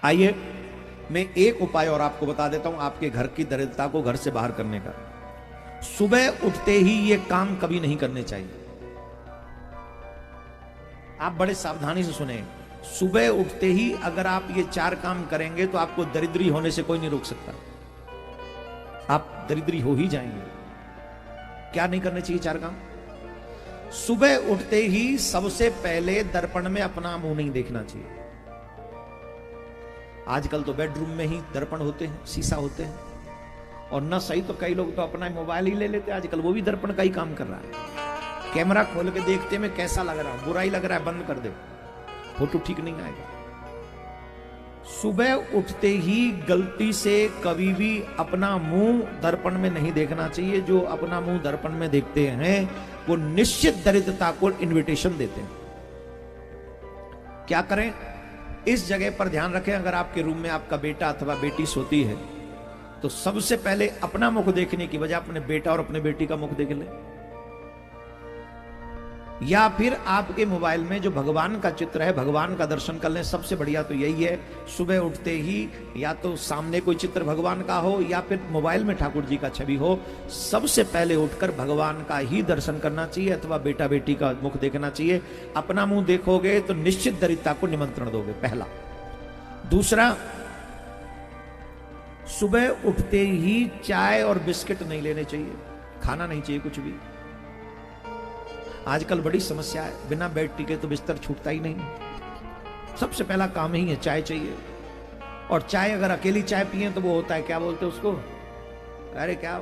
आइए मैं एक उपाय और आपको बता देता हूं आपके घर की दरिद्रता को घर से बाहर करने का। सुबह उठते ही ये काम कभी नहीं करने चाहिए। आप बड़े सावधानी से सुने। सुबह उठते ही अगर आप ये 4 काम करेंगे तो आपको दरिद्री होने से कोई नहीं रोक सकता। आप दरिद्री हो ही जाएंगे। क्या नहीं करने चाहिए 4 काम? सुबह उठते ही सबसे पहले दर्पण में अपना मुंह नहीं देखना चाहिए। आजकल तो बेडरूम में ही दर्पण होते हैं, शीशा होते हैं, और न सही तो कई लोग तो अपना मोबाइल ही ले लेते हैं आजकल, वो भी दर्पण का ही काम कर रहा है। कैमरा खोल के देखते में कैसा लग रहा है, बुरा ही लग रहा है, बंद कर दे, फोटो ठीक नहीं आएगा। सुबह उठते ही गलती से कभी भी अपना मुंह दर्पण में नहीं देखना चाहिए। जो अपना मुंह दर्पण में देखते हैं वो निश्चित दरिद्रता को इनविटेशन देते हैं। क्या करें? इस जगह पर ध्यान रखें, अगर आपके रूम में आपका बेटा अथवा बेटी सोती है तो सबसे पहले अपना मुख देखने की बजाय अपने बेटा और अपने बेटी का मुख देख ले। या फिर आपके मोबाइल में जो भगवान का चित्र है, भगवान का दर्शन कर लें। सबसे बढ़िया तो यही है, सुबह उठते ही या तो सामने कोई चित्र भगवान का हो या फिर मोबाइल में ठाकुर जी का छवि हो, सबसे पहले उठकर भगवान का ही दर्शन करना चाहिए अथवा बेटा बेटी का मुख देखना चाहिए। अपना मुंह देखोगे तो निश्चित दरिद्रता को निमंत्रण दोगे, पहला। दूसरा, सुबह उठते ही चाय और बिस्किट नहीं लेने चाहिए, खाना नहीं चाहिए कुछ भी। आजकल बड़ी समस्या है, बिना बेड टिके तो बिस्तर छूटता ही नहीं। सबसे पहला काम ही है, चाय चाहिए। और चाय अगर अकेली चाय पिए तो वो होता है, क्या बोलते हैं उसको, अरे क्या,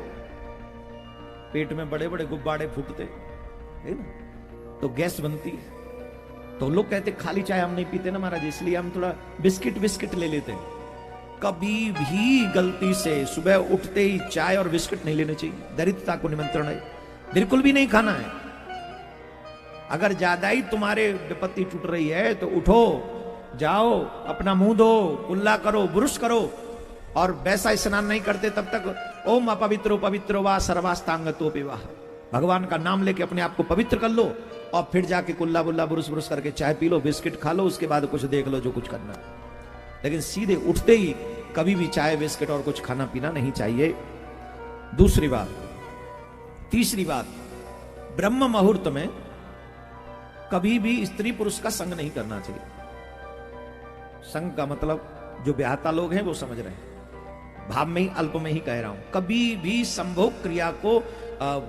पेट में बड़े बड़े गुब्बारे फूटते है ना, तो गैस बनती है। तो लोग कहते खाली चाय हम नहीं पीते ना महाराज, इसलिए हम थोड़ा बिस्किट ले लेते हैं। कभी भी गलती से सुबह उठते ही चाय और बिस्किट नहीं लेने चाहिए, दरिद्रता को निमंत्रण है। बिल्कुल भी नहीं खाना है। अगर ज्यादा ही तुम्हारे विपत्ति टूट रही है तो उठो, जाओ, अपना मुंह धो, कुल्ला करो, बुरुश करो, और वैसा स्नान नहीं करते तब तक ओम अपवित्रो वा सर्वास्तांगतो विवाह, भगवान का नाम लेके अपने आप को पवित्र कर लो, और फिर जाके कुल्ला बुल्ला बुरुश बुरुश करके चाय पी लो, बिस्किट खा लो, उसके बाद कुछ देख लो जो कुछ करना। लेकिन सीधे उठते ही कभी भी चाय बिस्किट और कुछ खाना पीना नहीं चाहिए। दूसरी बात। तीसरी बात, ब्रह्म मुहूर्त में कभी भी स्त्री पुरुष का संग नहीं करना चाहिए। संग का मतलब जो ब्याहता लोग हैं वो समझ रहे हैं, भाव में ही अल्प में ही कह रहा हूं। कभी भी संभोग क्रिया को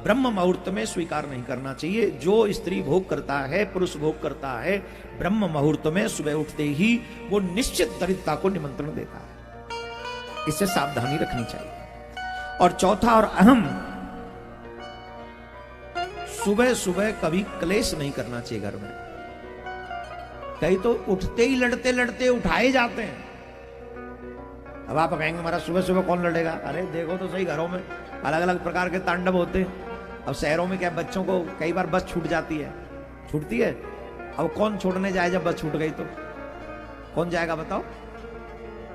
ब्रह्म मुहूर्त में स्वीकार नहीं करना चाहिए। जो स्त्री भोग करता है, पुरुष भोग करता है ब्रह्म मुहूर्त में सुबह उठते ही, वो निश्चित दरिद्रता को निमंत्रण देता है। इससे सावधानी रखनी चाहिए। और चौथा और अहम, सुबह सुबह कभी क्लेश नहीं करना चाहिए घर में। कई तो उठते ही लड़ते लड़ते उठाए जाते हैं। अब आप कहेंगे हमारा सुबह सुबह कौन लड़ेगा? अरे देखो तो सही, घरों में अलग अलग प्रकार के तांडव होते हैं। अब शहरों में क्या, बच्चों को कई बार बस छूट जाती है, छूटती है। अब कौन छोड़ने जाए जब बस छूट गई तो? कौन जाएगा बताओ?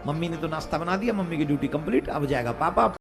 मम्मी ने तो नाश्ता बना दिया, मम्मी की ड्यूटी कंप्लीट, अब जाएगा पापा।